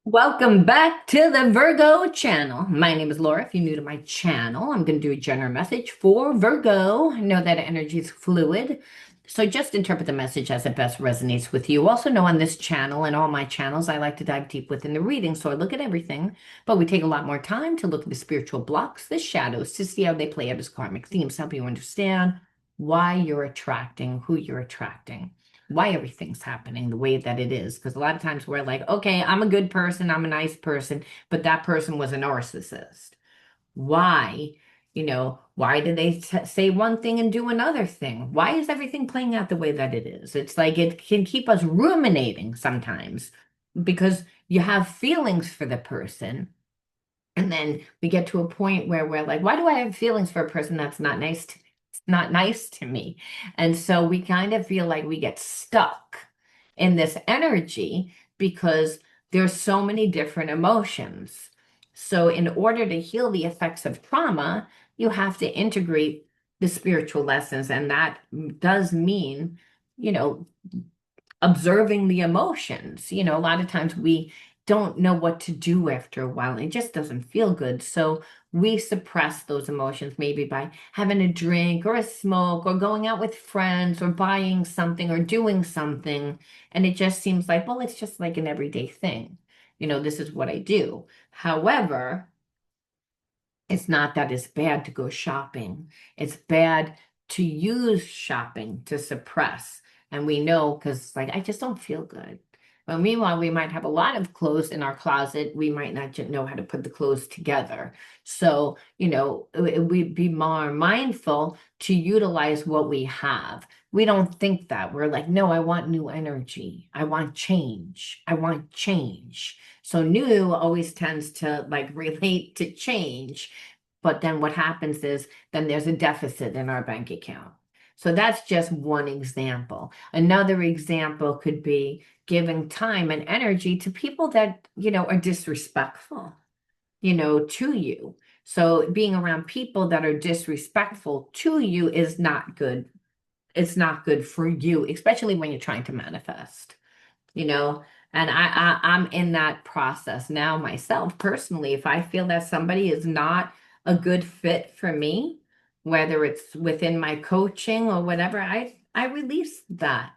Welcome back to the Virgo channel. My name is Laura. If you're new to my channel, I'm going to do a general message for Virgo. Know that energy is fluid. So just interpret the message as it best resonates with you. Also know on this channel and all my channels, I like to dive deep within the reading. So I look at everything, but we take a lot more time to look at the spiritual blocks, the shadows, to see how they play out as karmic themes, help you understand why you're attracting who you're attracting, why everything's happening the way that it is. Because a lot of times we're like, okay, I'm a good person, I'm a nice person, but that person was a narcissist. Why? Why did they say one thing and do another thing? Why is everything playing out the way that it is? It's like it can keep us ruminating sometimes because you have feelings for the person. And then we get to a point where we're like, why do I have feelings for a person that's not nice to me? It's not nice to me. And so we kind of feel like we get stuck in this energy because there's so many different emotions. So in order to heal the effects of trauma, you have to integrate the spiritual lessons. And that does mean, you know, observing the emotions. A lot of times we don't know what to do after a while. It just doesn't feel good. So we suppress those emotions maybe by having a drink or a smoke or going out with friends or buying something or doing something. And it just seems like, well, it's just like an everyday thing. This is what I do. However, it's not that it's bad to go shopping. It's bad to use shopping to suppress. And we know because, like, I just don't feel good. But meanwhile, we might have a lot of clothes in our closet. We might not know how to put the clothes together. So, we'd be more mindful to utilize what we have. We don't think that. We're like, no, I want new energy. I want change. I want change. So new always tends to like relate to change. But then what happens is then there's a deficit in our bank account. So that's just one example. Another example could be giving time and energy to people that, are disrespectful, to you. So being around people that are disrespectful to you is not good. It's not good for you, especially when you're trying to manifest you know and I'm in that process now myself personally. If I feel that somebody is not a good fit for me, whether it's within my coaching or whatever, I release that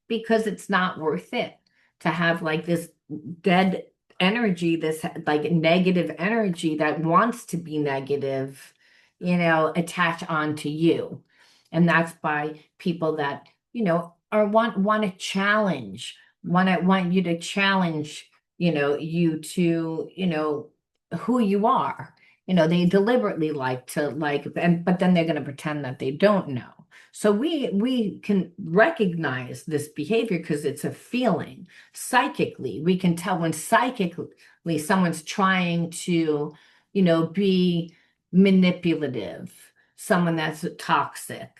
because it's not worth it to have like this dead energy, this like negative energy that wants to be negative, attach onto you. And that's by people that are want to challenge, want you to challenge, you to, who you are. They deliberately like to like, and but then they're going to pretend that they don't know. So we can recognize this behavior because it's a feeling. Psychically, we can tell when psychically someone's trying to, be manipulative, someone that's toxic.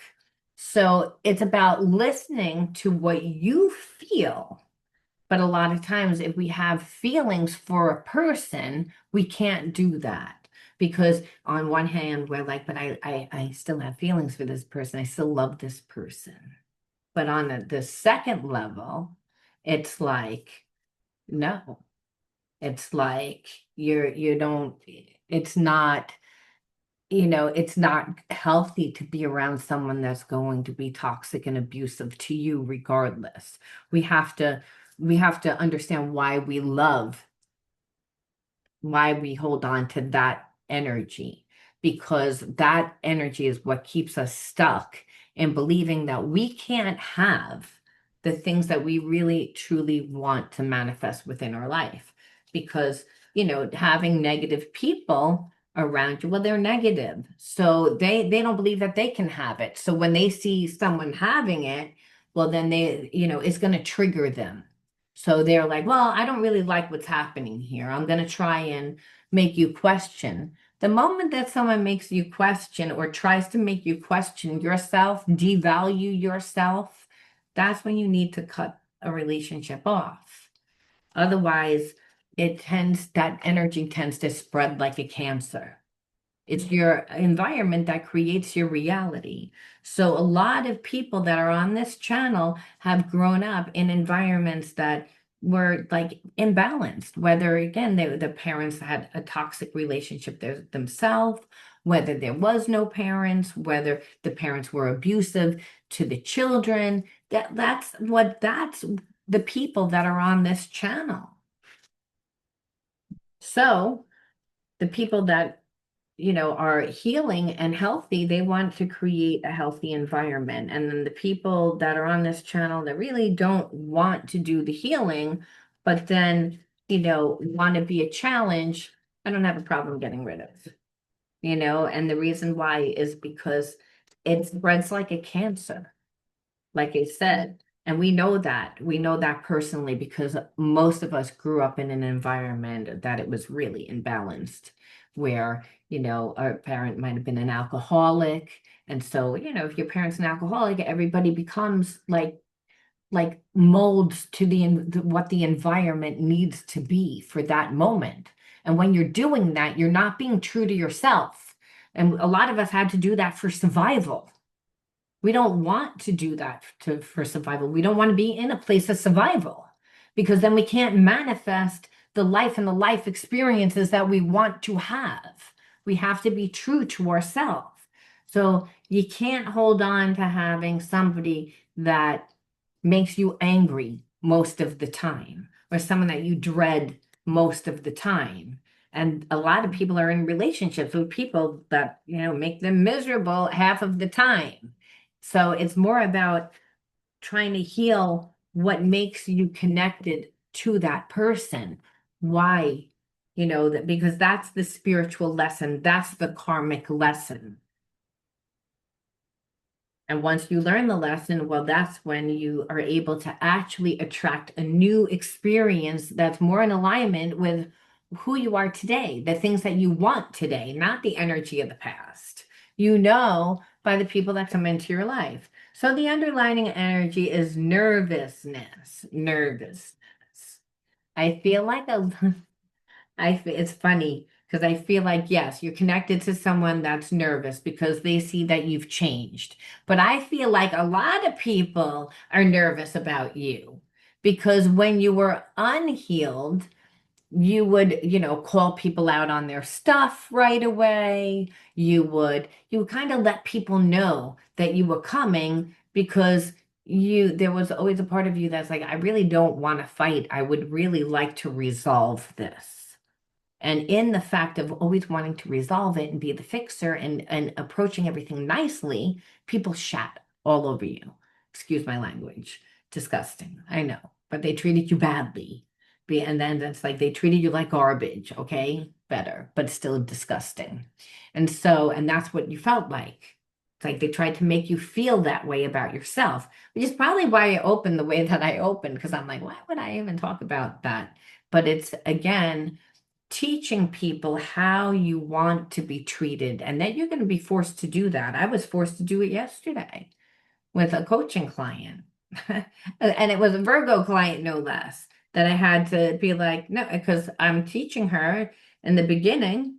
So it's about listening to what you feel. But a lot of times, if we have feelings for a person, we can't do that. Because on one hand, we're like, but I still have feelings for this person. I still love this person. But on the second level, it's like, no, it's like you don't, it's not, it's not healthy to be around someone that's going to be toxic and abusive to you regardless. We have to we have to understand why we love, why we hold on to that energy, because that energy is what keeps us stuck in believing that we can't have the things that we really truly want to manifest within our life. Because, having negative people around you, well, they're negative. So they don't believe that they can have it. So when they see someone having it, well, then it's going to trigger them. So they're like, well, I don't really like what's happening here. I'm going to try and make you question. The moment that someone makes you question or tries to make you question yourself, devalue yourself, that's when you need to cut a relationship off. Otherwise, that energy tends to spread like a cancer. It's your environment that creates your reality. So a lot of people that are on this channel have grown up in environments that were like imbalanced, whether again the parents had a toxic relationship themselves, whether there was no parents, whether the parents were abusive to the children. That's the people that are on this channel. So the people that are healing and healthy, they want to create a healthy environment. And then the people that are on this channel that really don't want to do the healing, but then, want to be a challenge, I don't have a problem getting rid of, and the reason why is because it spreads like a cancer, like I said. And we know that. We know that personally because most of us grew up in an environment that it was really imbalanced, where, our parent might have been an alcoholic. And so, if your parent's an alcoholic, everybody becomes like molds to what the environment needs to be for that moment. And when you're doing that, you're not being true to yourself. And a lot of us had to do that for survival. We don't want to do that for survival. We don't want to be in a place of survival because then we can't manifest the life and the life experiences that we want to have. We have to be true to ourselves. So you can't hold on to having somebody that makes you angry most of the time or someone that you dread most of the time. And a lot of people are in relationships with people that, make them miserable half of the time. So it's more about trying to heal what makes you connected to that person. Why? That because that's the spiritual lesson, that's the karmic lesson. And once you learn the lesson, well, that's when you are able to actually attract a new experience that's more in alignment with who you are today, the things that you want today, not the energy of the past. By the people that come into your life. So the underlying energy is nervousness, nervousness. I feel like it's funny because I feel like, yes, you're connected to someone that's nervous because they see that you've changed. But I feel like a lot of people are nervous about you because when you were unhealed, you would, call people out on their stuff right away. You would kind of let people know that you were coming because there was always a part of you that's like, I really don't want to fight. I would really like to resolve this. And in the fact of always wanting to resolve it and be the fixer and approaching everything nicely, people shat all over you. Excuse my language. Disgusting. I know. But they treated you badly. And then it's like they treated you like garbage, okay? Better, but still disgusting. And that's what you felt like. It's like they tried to make you feel that way about yourself, which is probably why I opened the way that I opened, because I'm like, why would I even talk about that? But it's again, teaching people how you want to be treated and that you're going to be forced to do that. I was forced to do it yesterday with a coaching client. And it was a Virgo client, no less, that I had to be like, no, because I'm teaching her in the beginning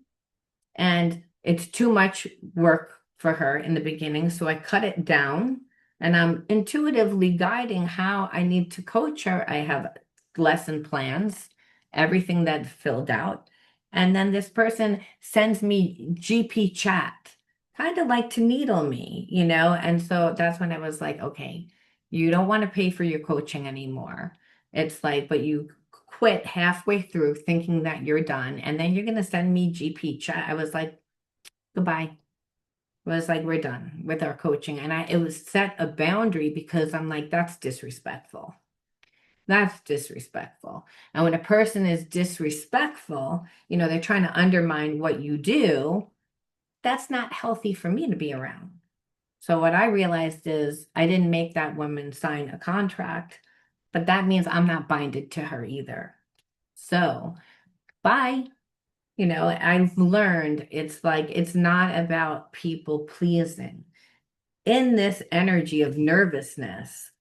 and it's too much work for her in the beginning. So I cut it down and I'm intuitively guiding how I need to coach her. I have lesson plans, everything that's filled out. And then this person sends me GP chat, kind of like to needle me, And so that's when I was like, okay, you don't want to pay for your coaching anymore. It's like, but you quit halfway through thinking that you're done, and then you're going to send me GP chat. I was like, goodbye. It was like, we're done with our coaching. And it was set a boundary because I'm like, that's disrespectful. That's disrespectful. And when a person is disrespectful, they're trying to undermine what you do. That's not healthy for me to be around. So what I realized is I didn't make that woman sign a contract, but that means I'm not binded to her either. So bye. I've learned it's like it's not about people pleasing. In this energy of nervousness,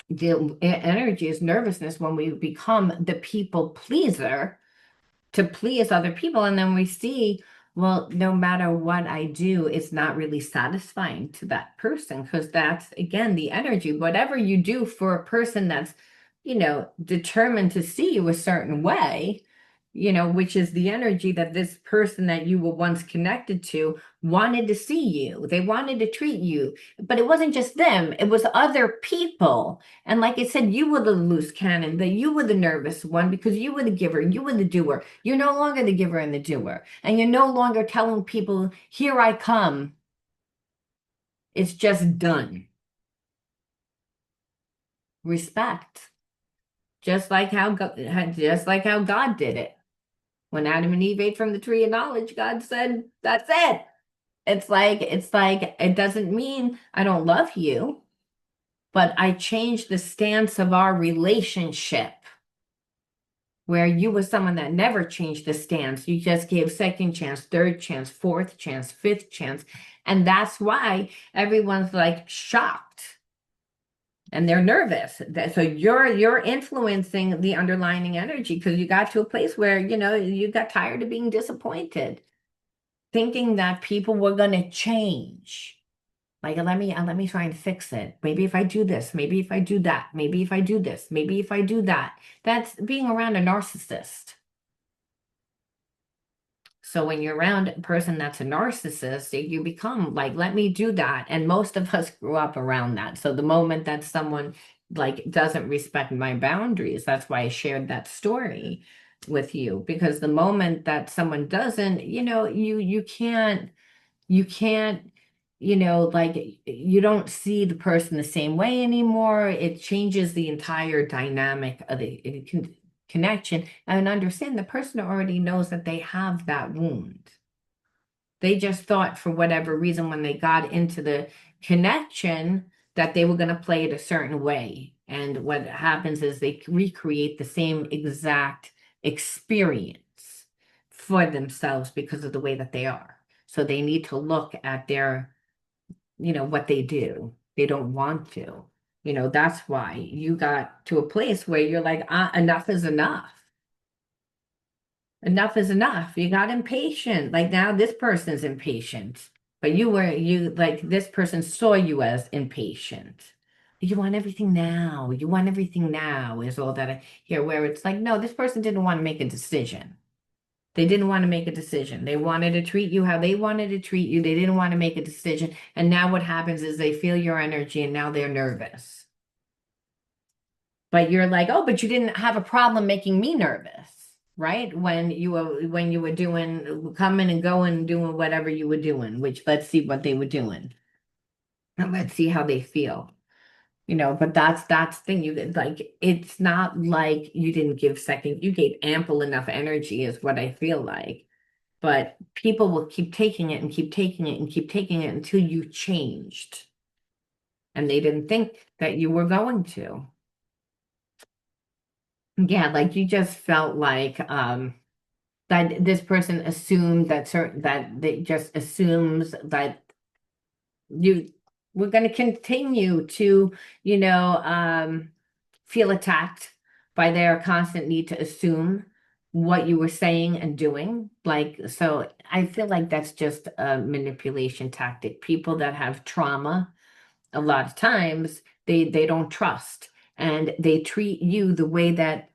the energy is nervousness when we become the people pleaser to please other people. And then we see, well, no matter what I do, it's not really satisfying to that person because that's, again, the energy. Whatever you do for a person that's determined to see you a certain way, which is the energy that this person that you were once connected to wanted to see you. They wanted to treat you, but it wasn't just them, it was other people. And like I said, you were the loose cannon, that you were the nervous one because you were the giver, you were the doer. You're no longer the giver and the doer. And you're no longer telling people, here I come. It's just done. Respect. Just like how God did it. When Adam and Eve ate from the tree of knowledge, God said, "That's it." It's like it doesn't mean I don't love you, but I changed the stance of our relationship where you were someone that never changed the stance. You just gave second chance, third chance, fourth chance, fifth chance. And that's why everyone's like shocked and they're nervous. So you're influencing the underlying energy because you got to a place where, you got tired of being disappointed, thinking that people were going to change. Like, let me try and fix it. Maybe if I do this, maybe if I do that, maybe if I do this, maybe if I do that. That's being around a narcissist. So when you're around a person that's a narcissist, you become like, let me do that. And most of us grew up around that. So the moment that someone like doesn't respect my boundaries, that's why I shared that story with you. Because the moment that someone doesn't, you can't, like you don't see the person the same way anymore. It changes the entire dynamic of the connection. And understand the person already knows that they have that wound. They just thought for whatever reason when they got into the connection that they were going to play it a certain way. And what happens is they recreate the same exact experience for themselves because of the way that they are. So they need to look at what they do. They don't want to. That's why you got to a place where you're like, enough is enough. Enough is enough. You got impatient. Like now this person's impatient. But you like this person saw you as impatient. You want everything now. You want everything now is all that I hear, where it's like, no, this person didn't want to make a decision. They didn't want to make a decision. They wanted to treat you how they wanted to treat you. They didn't want to make a decision. And now what happens is they feel your energy and now they're nervous. But you're like, oh, but you didn't have a problem making me nervous, right? When you were doing coming and going and doing whatever you were doing, which let's see what they were doing. And let's see how they feel. But that's the thing. Like it's not like you didn't give second, you gave ample enough energy is what I feel like. But people will keep taking it and keep taking it and keep taking it until you changed. And they didn't think that you were going to. Yeah, like you just felt like that this person assumed that they just assumes that you we're going to continue to, you know, um, feel attacked by their constant need to assume what you were saying and doing. Like, so I feel like that's just a manipulation tactic. People that have trauma, a lot of times they don't trust and they treat you the way that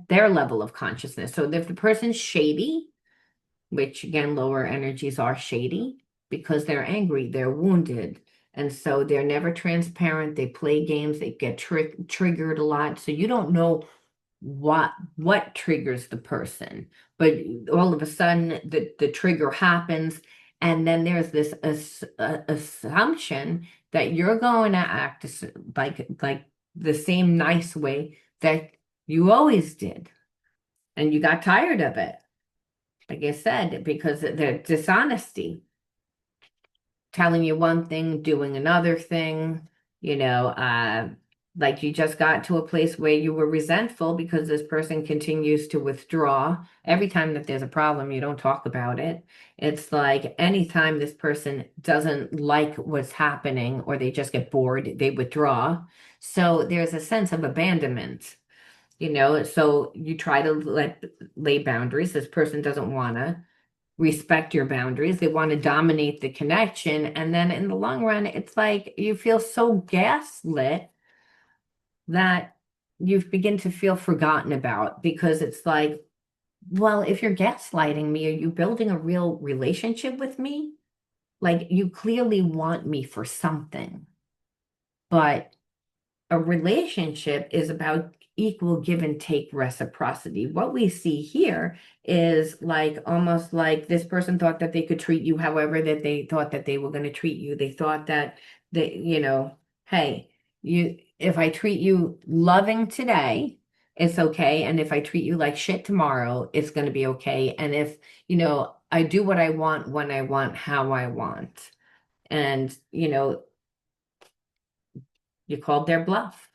their level of consciousness. So if the person's shady, which again, lower energies are shady because they're angry, they're wounded. And so they're never transparent. They play games, they get triggered a lot. So you don't know what triggers the person. But all of a sudden the trigger happens, and then there's this assumption that you're going to act like the same nice way that you always did. And you got tired of it like I said, because of the dishonesty, telling you one thing, doing another thing, you know, like you just got to a place where you were resentful because this person continues to withdraw. Every time that there's a problem, you don't talk about it. It's like anytime this person doesn't like what's happening or they just get bored, they withdraw. So there's a sense of abandonment. So you try to lay boundaries. This person doesn't want to respect your boundaries. They want to dominate the connection. And then in the long run, it's like you feel so gaslit that you begin to feel forgotten about because it's like, well, if you're gaslighting me, are you building a real relationship with me? Like you clearly want me for something, but a relationship is about equal give and take reciprocity. What we see here is like almost like this person thought that they could treat you however that they thought that they were going to treat you. They thought that hey, if I treat you loving today, it's okay. And if I treat you like shit tomorrow, it's going to be okay. And if, I do what I want, when I want, how I want. And, you called their bluff.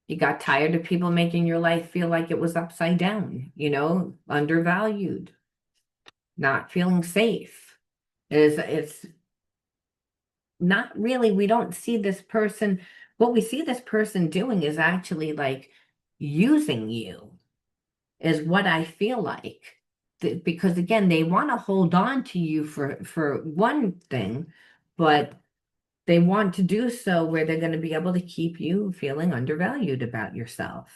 You got tired of people making your life feel like it was upside down, undervalued, not feeling safe. It's not really, we don't see this person, what we see this person doing is actually like using you, is what I feel like. Because again, they want to hold on to you for one thing, but they want to do so where they're going to be able to keep you feeling undervalued about yourself.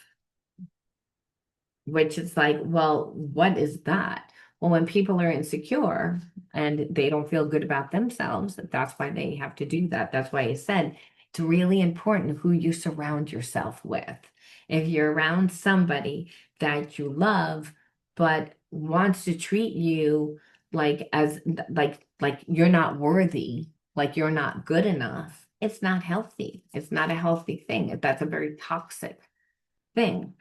Which is like, well, what is that? Well, when people are insecure and they don't feel good about themselves, that's why they have to do that. That's why I said it's really important who you surround yourself with. If you're around somebody that you love, but wants to treat you like as like you're not worthy, like you're not good enough, it's not healthy. It's not a healthy thing. That's a very toxic thing.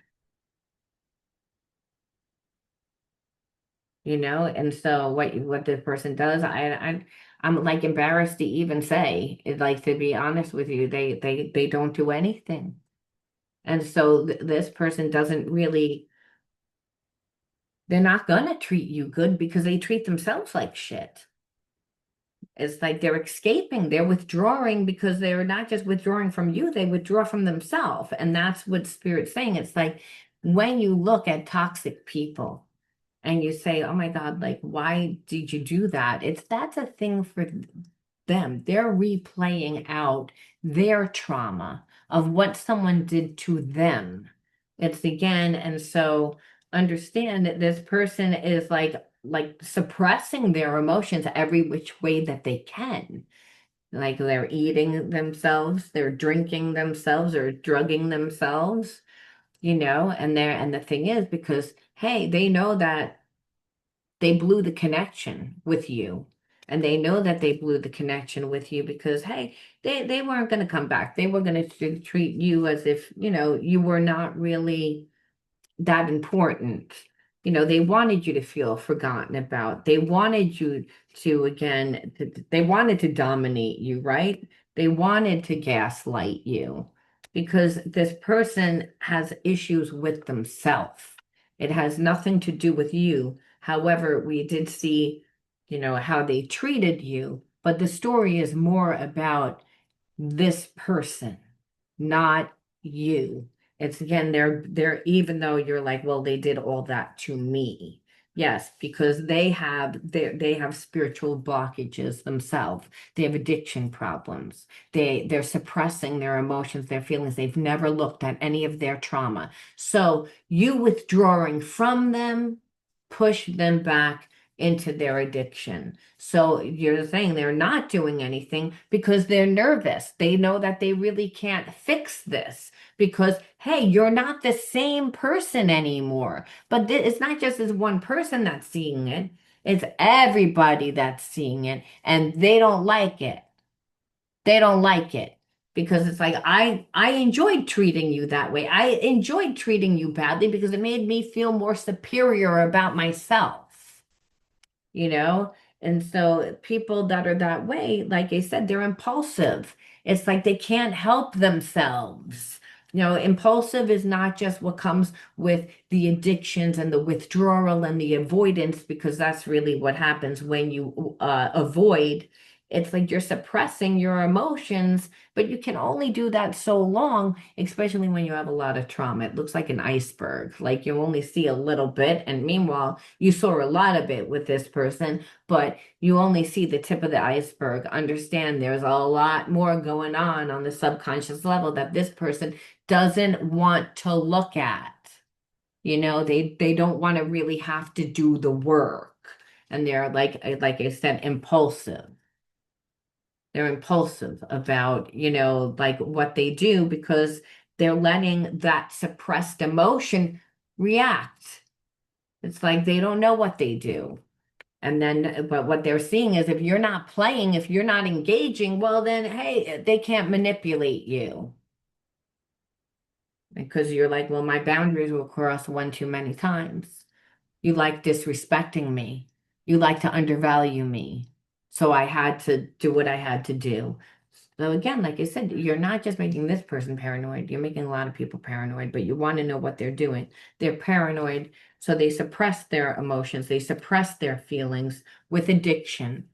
And so what this person does, I'm like embarrassed to even say it, like to be honest with you, they don't do anything. And so this person doesn't really, they're not gonna treat you good because they treat themselves like shit. It's like they're escaping, they're withdrawing because they're not just withdrawing from you, they withdraw from themselves. And that's what Spirit's saying. It's like when you look at toxic people, and you say, "Oh my God, like why did you do that?" That's a thing for them. They're replaying out their trauma of what someone did to them. It's again, and so understand that this person is like suppressing their emotions every which way that they can. Like they're eating themselves, they're drinking themselves, or drugging themselves, and the thing is because hey, they know that they blew the connection with you. And they know that they blew the connection with you because, hey, they weren't going to come back. They were going to treat you as if, you were not really that important. They wanted you to feel forgotten about. They wanted you to, again, they wanted to dominate you, right? They wanted to gaslight you because this person has issues with themselves. It has nothing to do with you. However, we did see, how they treated you, but the story is more about this person, not you. It's again, they're even though you're like, well, they did all that to me. Yes, because they have spiritual blockages themselves. They have addiction problems. They're suppressing their emotions, their feelings. They've never looked at any of their trauma. So you withdrawing from them, push them back into their addiction. So you're saying they're not doing anything because they're nervous. They know that they really can't fix this because, hey, you're not the same person anymore. But it's not just as one person that's seeing it, it's everybody that's seeing it, and they don't like it. They don't like it because it's like I enjoyed treating you that way. I enjoyed treating you badly because it made me feel more superior about myself, you know? And so people that are that way, like I said, they're impulsive. It's like they can't help themselves. Impulsive is not just what comes with the addictions and the withdrawal and the avoidance, because that's really what happens when you avoid. It's like you're suppressing your emotions, but you can only do that so long, especially when you have a lot of trauma. It looks like an iceberg, like you only see a little bit. And meanwhile, you saw a lot of it with this person, but you only see the tip of the iceberg. Understand there's a lot more going on the subconscious level that this person doesn't want to look at. They don't want to really have to do the work. And they're like I said, impulsive. They're impulsive about, like what they do because they're letting that suppressed emotion react. It's like they don't know what they do. And then, but what they're seeing is if you're not playing, if you're not engaging, well, then, hey, they can't manipulate you because you're like, well, my boundaries were crossed one too many times. You like disrespecting me. You like to undervalue me. So I had to do what I had to do. So again, like I said, you're not just making this person paranoid, you're making a lot of people paranoid, but you want to know what they're doing. They're paranoid, so they suppress their emotions, they suppress their feelings with addiction,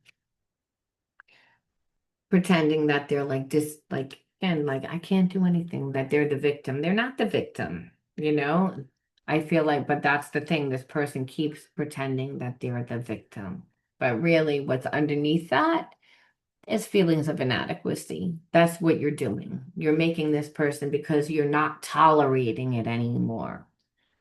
pretending that they're like this, like, again, like I can't do anything, that they're the victim. They're not the victim, you know? I feel like, but that's the thing, this person keeps pretending that they're the victim. But really, what's underneath that is feelings of inadequacy. That's what you're doing. You're making this person because you're not tolerating it anymore.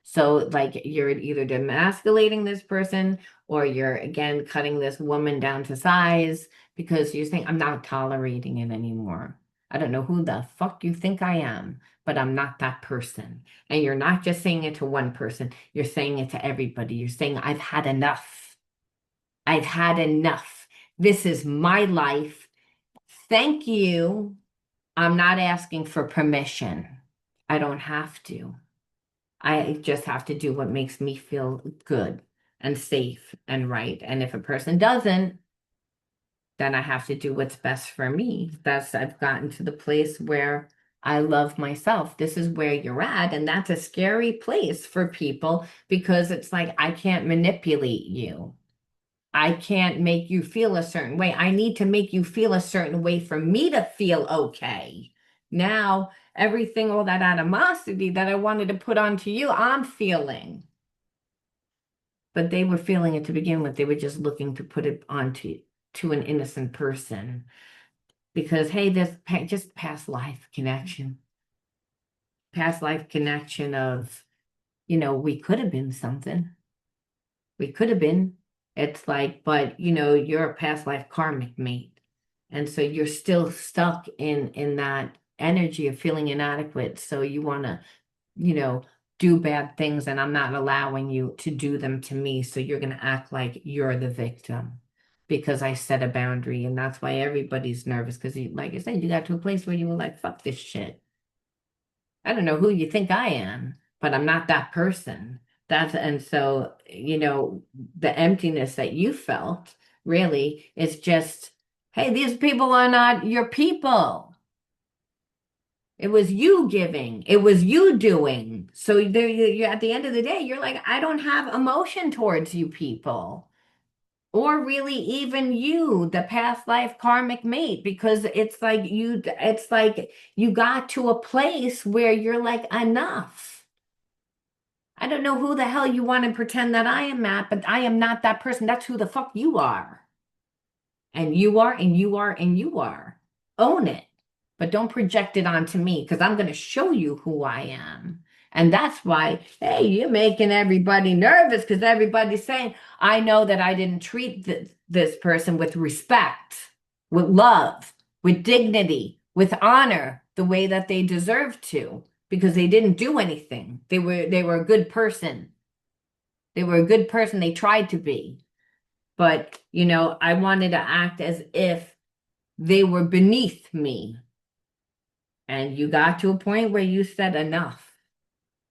So, like, you're either demasculating this person or you're again cutting this woman down to size because you're saying, I'm not tolerating it anymore. I don't know who the fuck you think I am, but I'm not that person. And you're not just saying it to one person, you're saying it to everybody. You're saying, I've had enough. I've had enough. This is my life. Thank you. I'm not asking for permission. I don't have to. I just have to do what makes me feel good and safe and right. And if a person doesn't, then I have to do what's best for me. I've gotten to the place where I love myself. This is where you're at. And that's a scary place for people because it's like, I can't manipulate you. I can't make you feel a certain way. I need to make you feel a certain way for me to feel okay. Now, everything, all that animosity that I wanted to put onto you, I'm feeling. But they were feeling it to begin with. They were just looking to put it onto to an innocent person because, hey, there's just past life connection of, we could have been something. We could have been. It's like, but you're a past life karmic mate. And so you're still stuck in that energy of feeling inadequate. So you want to, you know, do bad things and I'm not allowing you to do them to me. So you're going to act like you're the victim because I set a boundary. And that's why everybody's nervous because like I said, you got to a place where you were like, fuck this shit. I don't know who you think I am, but I'm not that person. And so, the emptiness that you felt really is just, hey, these people are not your people. It was you giving, it was you doing. So there you at the end of the day, you're like, I don't have emotion towards you people. Or really even you, the past life karmic mate, because it's like you got to a place where you're like, enough. I don't know who the hell you want to pretend that I am at, but I am not that person. That's who the fuck you are. And you are, and you are, and you are. Own it. But don't project it onto me because I'm going to show you who I am. And that's why, hey, you're making everybody nervous because everybody's saying, I know that I didn't treat this person with respect, with love, with dignity, with honor, the way that they deserve to, because they didn't do anything. They were a good person. They were a good person. They tried to be. But, I wanted to act as if they were beneath me. And you got to a point where you said enough.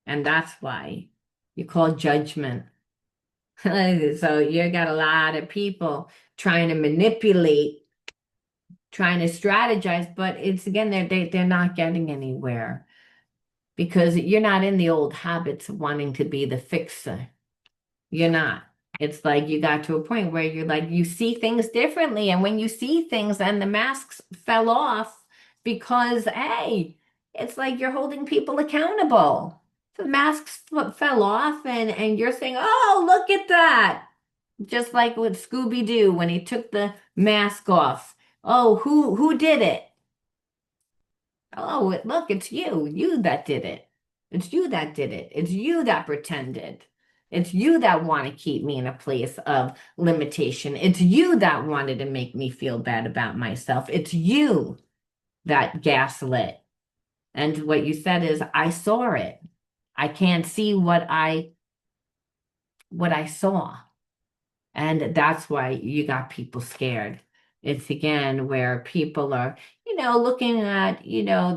And that's why you call judgment. So you got a lot of people trying to manipulate, trying to strategize, but it's again, they're not getting anywhere because you're not in the old habits of wanting to be the fixer. You're not. It's like you got to a point where you're like, you see things differently. And when you see things and the masks fell off because, hey, it's like you're holding people accountable. The masks fell off and you're saying, oh, look at that. Just like with Scooby-Doo when he took the mask off. Oh, who did it? Oh, look, it's you. You that did it. It's you that did it. It's you that pretended. It's you that want to keep me in a place of limitation. It's you that wanted to make me feel bad about myself. It's you that gaslit. And what you said is, I saw it. I can't see what I saw. And that's why you got people scared. It's again where people are, looking at,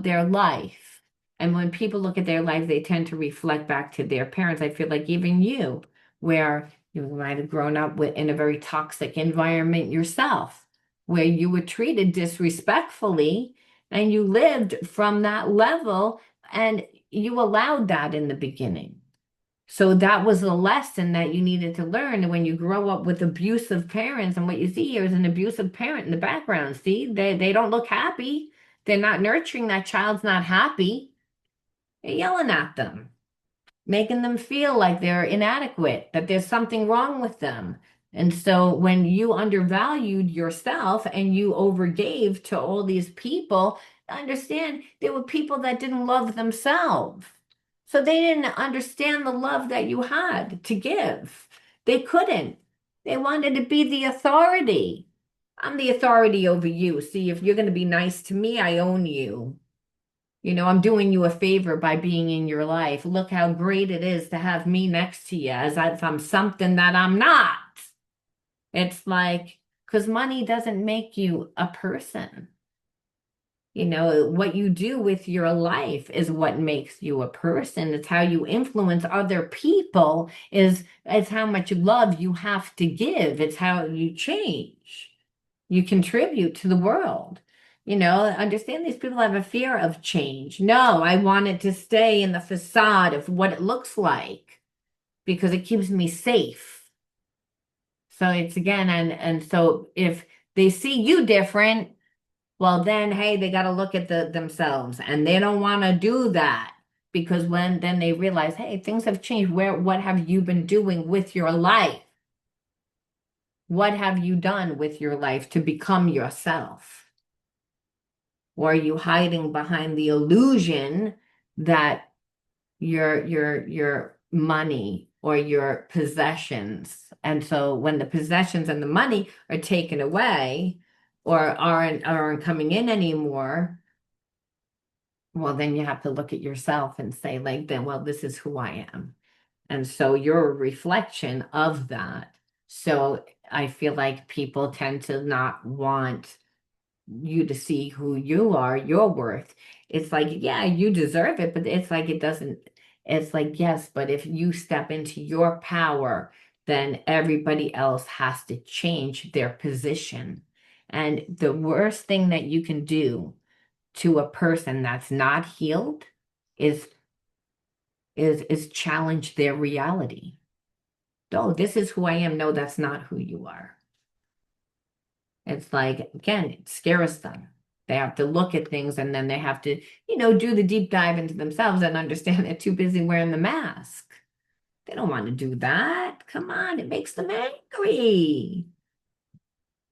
their life. And when people look at their life, they tend to reflect back to their parents. I feel like even you, where you might have grown up in a very toxic environment yourself, where you were treated disrespectfully and you lived from that level and you allowed that in the beginning. So that was a lesson that you needed to learn when you grow up with abusive parents. And what you see here is an abusive parent in the background. See, they don't look happy. They're not nurturing. That child's not happy. They're yelling at them, making them feel like they're inadequate, that there's something wrong with them. And so when you undervalued yourself and you overgave to all these people, understand there were people that didn't love themselves. So they didn't understand the love that you had to give. They couldn't. They wanted to be the authority. I'm the authority over you. See, if you're going to be nice to me, I own you. I'm doing you a favor by being in your life. Look how great it is to have me next to you as if I'm something that I'm not. It's like, because money doesn't make you a person. What you do with your life is what makes you a person. It's how you influence other people, it's how much love you have to give. It's how you change. You contribute to the world. Understand these people have a fear of change. No, I want it to stay in the facade of what it looks like because it keeps me safe. So it's again, and so if they see you different, well then, hey, they got to look at themselves, and they don't want to do that because when then they realize, hey, things have changed. What have you been doing with your life? What have you done with your life to become yourself? Or are you hiding behind the illusion that your money or your possessions? And so when the possessions and the money are taken away or aren't coming in anymore, well, then you have to look at yourself and say, like, then, well, this is who I am. And so you're a reflection of that. So I feel like people tend to not want you to see who you are, your worth. It's like, yeah, you deserve it, but it's like it doesn't, it's like, yes, but if you step into your power, then everybody else has to change their position. And the worst thing that you can do to a person that's not healed is is challenge their reality. Oh, this is who I am. No, that's not who you are. It's like, again, it scares them. They have to look at things and then they have to, do the deep dive into themselves and understand they're too busy wearing the mask. They don't want to do that. Come on, it makes them angry.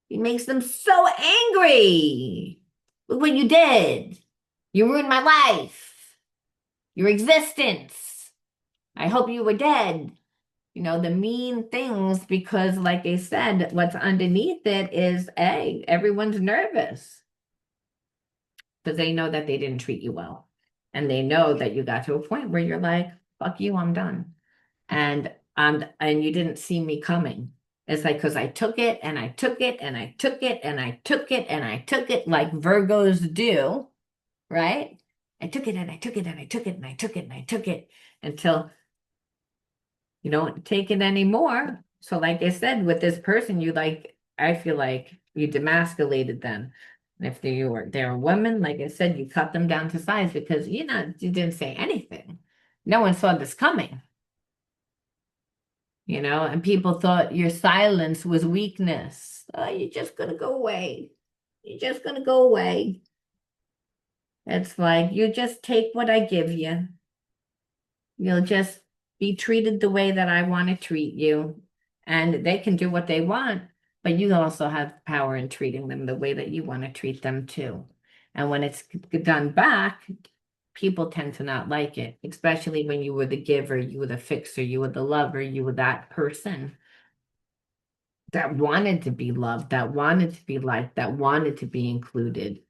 It makes them so angry. Look what you did. You ruined my life, your existence. I hope you were dead. The mean things, because like I said, what's underneath it is, hey, everyone's nervous because they know that they didn't treat you well. And they know that you got to a point where you're like, fuck you, I'm done. And you didn't see me coming. It's like, because I took it and I took it and I took it and I took it and I took it like Virgos do, right? I took it and I took it and I took it and I took it and I took it until you don't take it anymore. So like I said, with this person, I feel like you demasculated them. And if they're a woman, like I said, you cut them down to size because you didn't say anything. No one saw this coming, and people thought your silence was weakness. Oh, you're just gonna go away. You're just gonna go away. It's like you just take what I give you. You'll just be treated the way that I want to treat you. And they can do what they want, but you also have power in treating them the way that you want to treat them too. And when it's done back, people tend to not like it, especially when you were the giver, you were the fixer, you were the lover, you were that person that wanted to be loved, that wanted to be liked, that wanted to be included.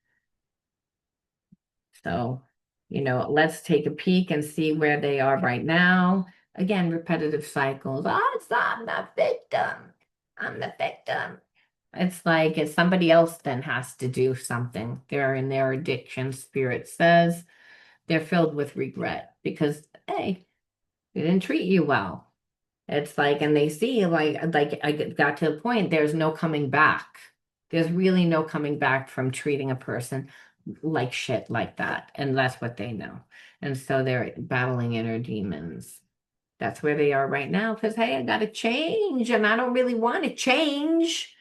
So, let's take a peek and see where they are right now. Again, repetitive cycles. Oh, I'm the victim. I'm the victim. It's like if somebody else then has to do something. They're in their addiction, spirit says. They're filled with regret because, hey, they didn't treat you well. It's like, and they see like I got to a point, there's no coming back. There's really no coming back from treating a person like shit like that. And that's what they know. And so they're battling inner demons. That's where they are right now because, hey, I got to change and I don't really want to change.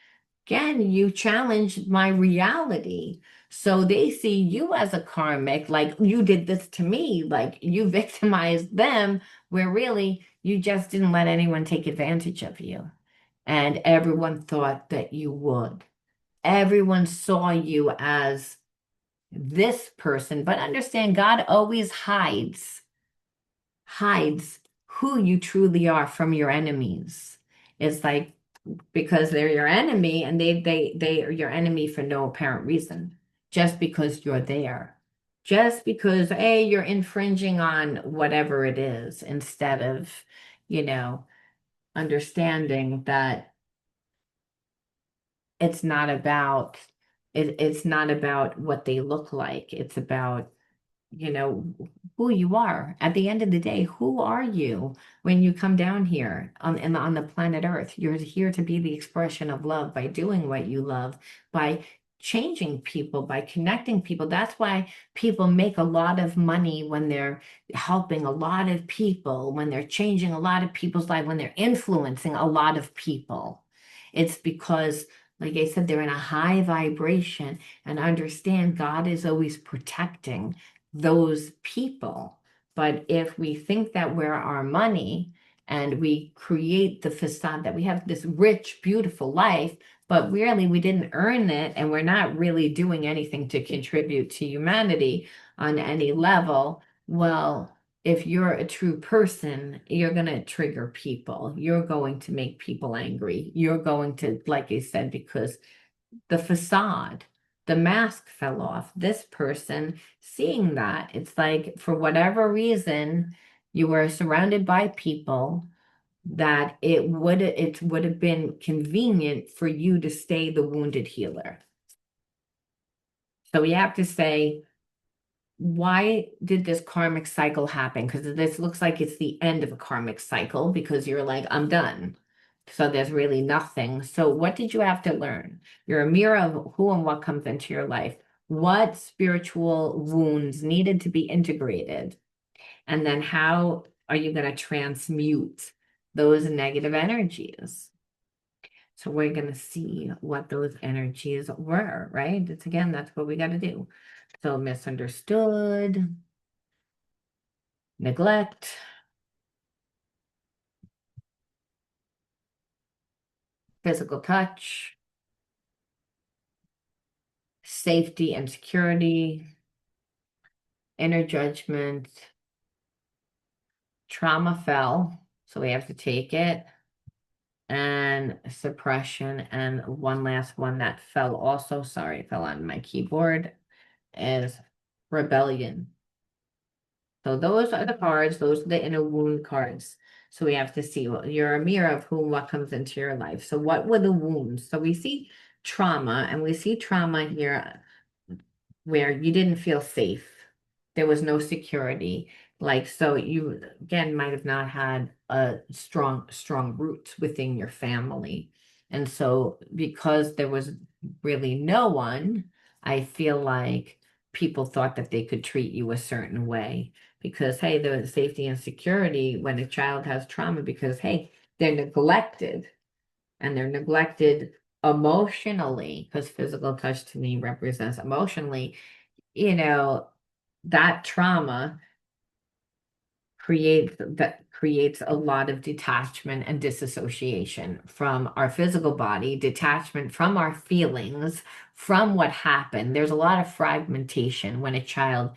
Again, you challenged my reality. So they see you as a karmic, like you did this to me, like you victimized them, where really you just didn't let anyone take advantage of you. And everyone thought that you would. Everyone saw you as this person, but understand God always hides who you truly are from your enemies. It's like because they're your enemy and they are your enemy for no apparent reason, just because you're there. Just because, hey, you're infringing on whatever it is, instead of, you know, understanding that it's not about it's not about what they look like. It's about who you are. At the end of the day, who are you when you come down here on the planet Earth? You're here to be the expression of love by doing what you love, by changing people, by connecting people. That's why people make a lot of money when they're helping a lot of people, when they're changing a lot of people's life, when they're influencing a lot of people. It's because, like I said, they're in a high vibration and understand God is always protecting those people. But if we think that we're our money and we create the facade that we have this rich, beautiful life, but really we didn't earn it and we're not really doing anything to contribute to humanity on any level, well, if you're a true person, you're going to trigger people. You're going to make people angry. You're going to, like I said, because the facade, the mask fell off. This person seeing that, it's like for whatever reason, you were surrounded by people that it would have been convenient for you to stay the wounded healer. So we have to say, why did this karmic cycle happen? Because this looks like it's the end of a karmic cycle because you're like, I'm done. So there's really nothing. So what did you have to learn? You're a mirror of who and what comes into your life. What spiritual wounds needed to be integrated? And then how are you going to transmute those negative energies? So we're going to see what those energies were, right? It's again, that's what we got to do. So misunderstood, neglect, physical touch, safety and security, inner judgment, trauma fell, so we have to take it, and suppression, and one last one that fell also, sorry, it fell on my keyboard, is rebellion. So those are the cards, those are the inner wound cards. So we have to see, well, you're a mirror of whom what comes into your life. So what were the wounds? So we see trauma, and we see trauma here where you didn't feel safe. There was no security. Like, so you again might have not had a strong roots within your family. And so because there was really no one, I feel like people thought that they could treat you a certain way because, hey, there was safety and security when a child has trauma because, hey, they're neglected and they're neglected emotionally because physical touch to me represents emotionally, you know, that trauma creates a lot of detachment and disassociation from our physical body, detachment from our feelings, from what happened. There's a lot of fragmentation when a child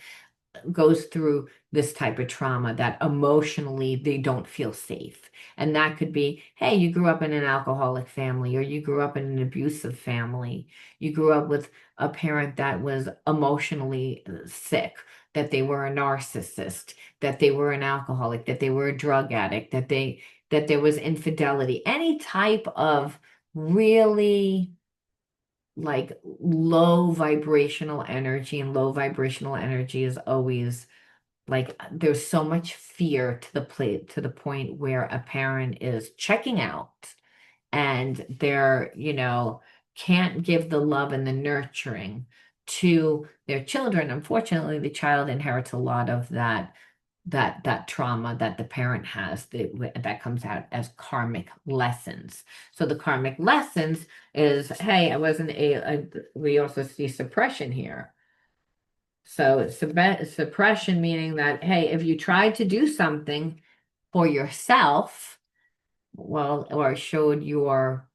goes through this type of trauma that emotionally they don't feel safe. And that could be, hey, you grew up in an alcoholic family, or you grew up in an abusive family. You grew up with a parent that was emotionally sick, that they were a narcissist, that they were an alcoholic, that they were a drug addict, that there was infidelity, any type of really like low vibrational energy, and low vibrational energy is always like there's so much fear to the plate to the point where a parent is checking out, and they're, can't give the love and the nurturing to their children. Unfortunately, the child inherits a lot of that trauma that the parent has, that comes out as karmic lessons. So the karmic lessons is, hey, I wasn't we also see suppression here. So suppression meaning that, hey, if you tried to do something for yourself, well, or showed your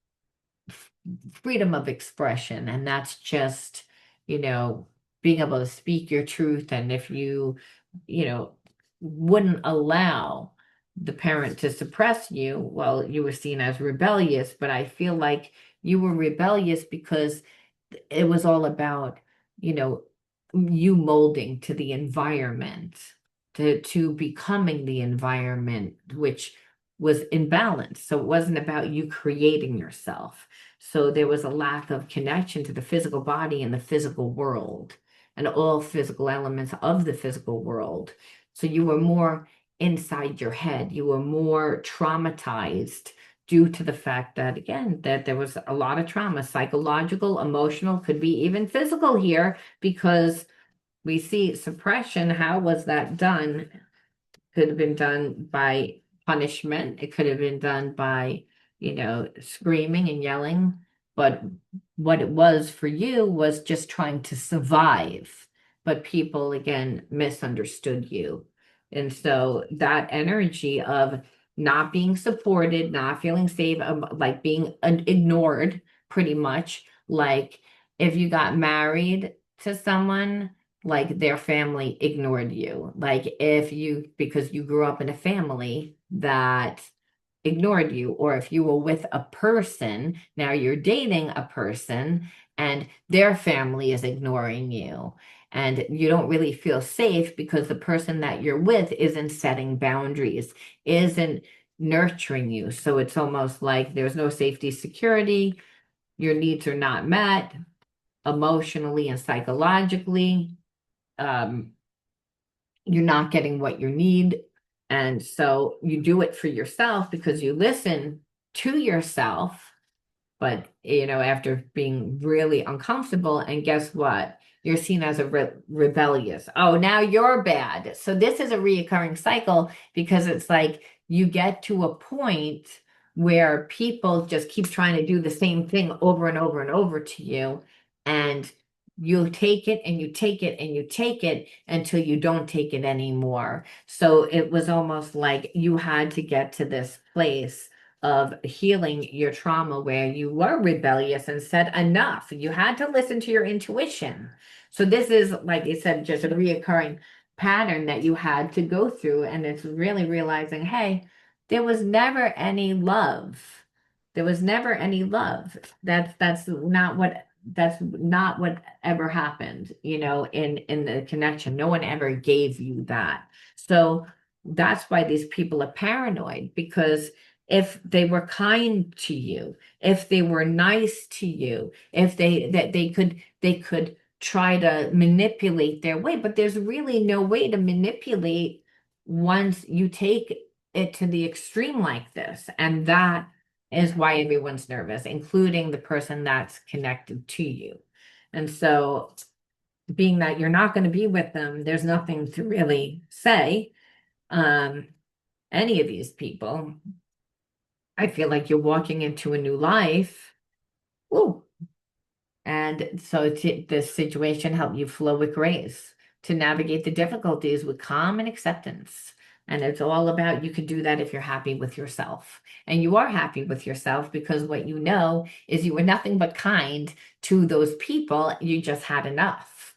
freedom of expression, and that's just, you know, being able to speak your truth. And if you know, wouldn't allow the parent to suppress you, well, you were seen as rebellious. But I feel like you were rebellious because it was all about, you know, you molding to the environment, to becoming the environment, which was in balance. So it wasn't about you creating yourself. So there was a lack of connection to the physical body and the physical world and all physical elements of the physical world. So you were more inside your head. You were more traumatized due to the fact that, again, that there was a lot of trauma, psychological, emotional, could be even physical here, because we see suppression. How was that done? Could have been done by punishment. It could have been done by, screaming and yelling. But what it was for you was just trying to survive. But people, again, misunderstood you. And so that energy of not being supported, not feeling safe, like being ignored, pretty much. Like if you got married to someone, like their family ignored you. Like if you, because you grew up in a family that ignored you, or if you were with a person, now you're dating a person and their family is ignoring you. And you don't really feel safe because the person that you're with isn't setting boundaries, isn't nurturing you. So it's almost like there's no safety, security, your needs are not met emotionally and psychologically. Um, you're not getting what you need. And so you do it for yourself because you listen to yourself, but after being really uncomfortable, and guess what? You're seen as a rebellious. Oh, now you're bad. So this is a reoccurring cycle, because it's like you get to a point where people just keep trying to do the same thing over and over and over to you, and you take it and you take it and you take it until you don't take it anymore. So it was almost like you had to get to this place of healing your trauma where you were rebellious and said enough. You had to listen to your intuition. So this is, like I said, just a reoccurring pattern that you had to go through. And it's really realizing, hey, there was never any love. There was never any love. That's not what ever happened, in the connection. No one ever gave you that. So that's why these people are paranoid, because if they were kind to you, if they were nice to you, if they could try to manipulate their way, but there's really no way to manipulate once you take it to the extreme like this. And that is why everyone's nervous, including the person that's connected to you. And so, being that you're not going to be with them, there's nothing to really say. Any of these people, I feel like you're walking into a new life. Ooh. And so this situation help you flow with grace, to navigate the difficulties with calm and acceptance. And it's all about you could do that if you're happy with yourself. And you are happy with yourself because what you know is you were nothing but kind to those people. You just had enough.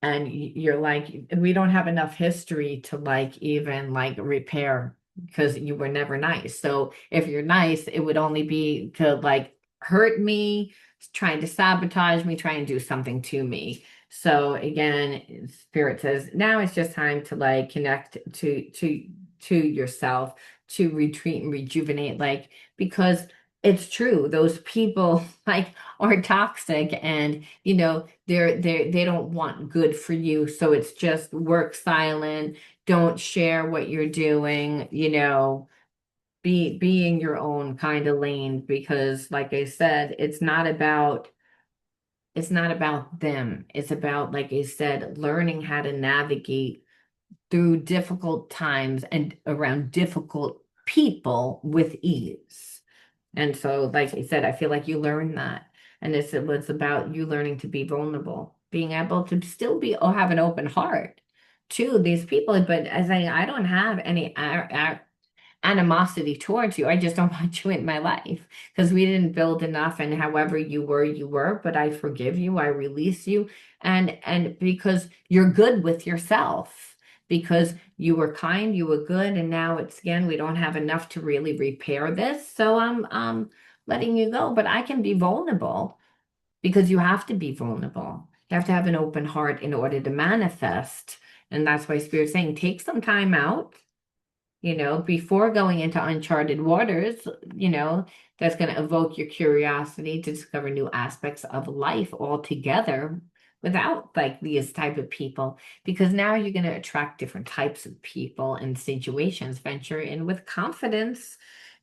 And you're like, we don't have enough history to like even like repair because you were never nice. So if you're nice, it would only be to like hurt me, trying to sabotage me, try and do something to me. So again, Spirit says now it's just time to like connect to yourself, to retreat and rejuvenate, like because it's true, those people like are toxic and they don't want good for you. So it's just work silent, don't share what you're doing, be in your own kind of lane because like I said, it's not about them. It's about, like I said, learning how to navigate through difficult times and around difficult people with ease. And so, like I said, I feel like you learned that. And it was about you learning to be vulnerable, being able to still be or have an open heart to these people. But as I don't have any animosity towards you. I just don't want you in my life because we didn't build enough. And however you were, you were. But I forgive you. I release you, and because you're good with yourself. Because you were kind, you were good, and now it's again, we don't have enough to really repair this. So I'm letting you go, but I can be vulnerable because you have to be vulnerable. You have to have an open heart in order to manifest. And that's why Spirit's saying take some time out, before going into uncharted waters, that's going to evoke your curiosity to discover new aspects of life altogether without like these type of people, because now you're going to attract different types of people and situations. Venture in with confidence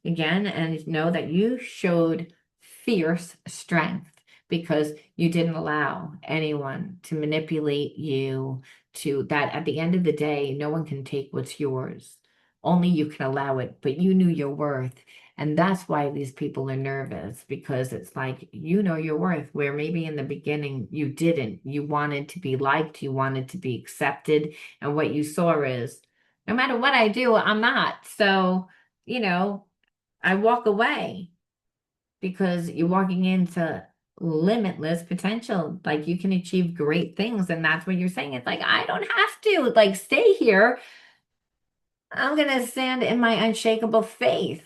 again and know that you showed fierce strength because you didn't allow anyone to manipulate you, to that at the end of the day, no one can take what's yours. Only you can allow it, but you knew your worth. And that's why these people are nervous because it's like, you know your worth, where maybe in the beginning you didn't. You wanted to be liked, you wanted to be accepted. And what you saw is, no matter what I do, I'm not. So, I walk away because you're walking into limitless potential. Like you can achieve great things. And that's what you're saying. It's like, I don't have to like stay here. I'm going to stand in my unshakable faith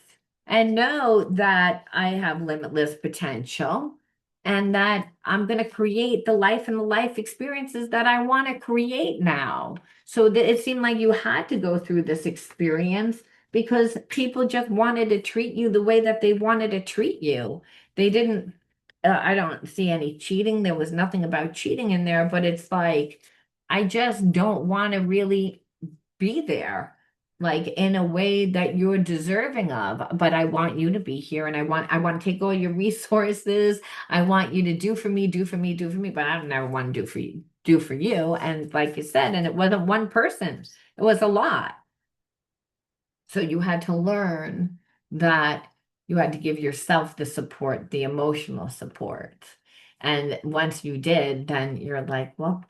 and know that I have limitless potential and that I'm going to create the life and the life experiences that I want to create now. So that it seemed like you had to go through this experience because people just wanted to treat you the way that they wanted to treat you. They didn't, I don't see any cheating. There was nothing about cheating in there, but it's like, I just don't want to really be there like in a way that you're deserving of, but I want you to be here and I want to take all your resources. I want you to do for me, do for me, do for me, but I don't ever want to do for you. And like you said, and it wasn't one person, it was a lot. So you had to learn that you had to give yourself the support, the emotional support. And once you did, then you're like, well,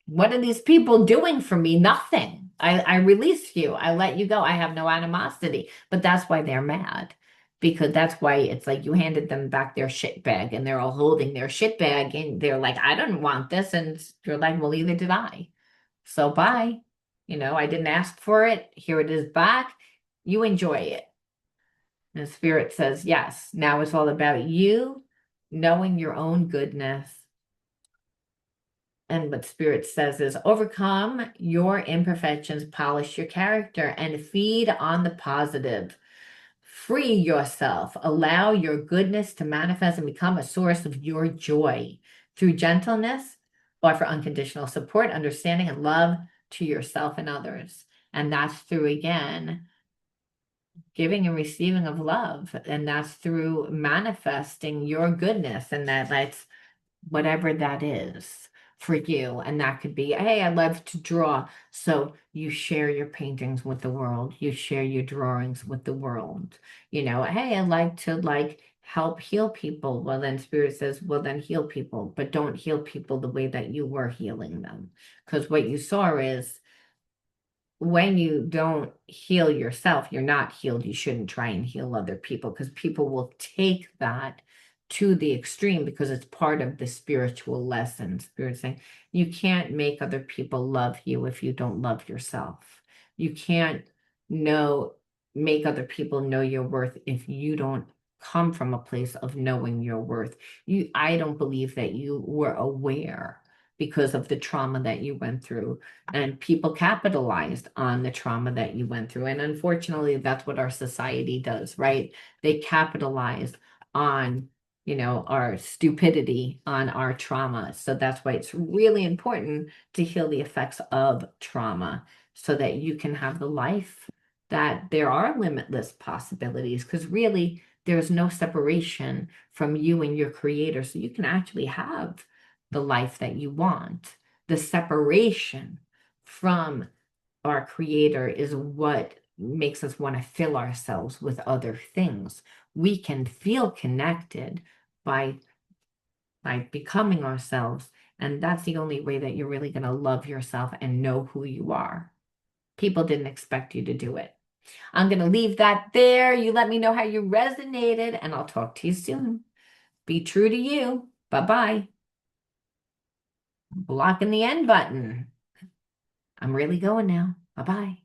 what are these people doing for me? Nothing. I released you. I let you go. I have no animosity. But that's why they're mad. Because that's why it's like you handed them back their shit bag and they're all holding their shit bag and they're like, I don't want this. And you're like, well, either did I. So bye. I didn't ask for it. Here it is back. You enjoy it. And Spirit says, yes, now it's all about you knowing your own goodness. And what Spirit says is overcome your imperfections, polish your character, and feed on the positive. Free yourself. Allow your goodness to manifest and become a source of your joy through gentleness, offer unconditional support, understanding, and love to yourself and others. And that's through, again, giving and receiving of love. And that's through manifesting your goodness. And that's whatever that is for you. And that could be, hey, I love to draw. So you share your paintings with the world. You share your drawings with the world. Hey, I like to like help heal people. Well, then Spirit says, well, then heal people, but don't heal people the way that you were healing them. Because what you saw is when you don't heal yourself, you're not healed. You shouldn't try and heal other people because people will take that to the extreme because it's part of the spiritual lesson. Spirit saying you can't make other people love you if you don't love yourself. You can't know, make other people know your worth if you don't come from a place of knowing your worth. I don't believe that you were aware because of the trauma that you went through, and people capitalized on the trauma that you went through. And unfortunately, that's what our society does, right? They capitalize on, our stupidity, on our trauma. So that's why it's really important to heal the effects of trauma so that you can have the life that there are limitless possibilities, because really there's no separation from you and your creator. So you can actually have the life that you want. The separation from our creator is what makes us want to fill ourselves with other things. We can feel connected by becoming ourselves, and that's the only way that you're really going to love yourself and know who you are. People didn't expect you to do it. I'm going to leave that there. You let me know how you resonated, and I'll talk to you soon. Be true to you. Bye-bye. Blocking the end button. I'm really going now. Bye-bye.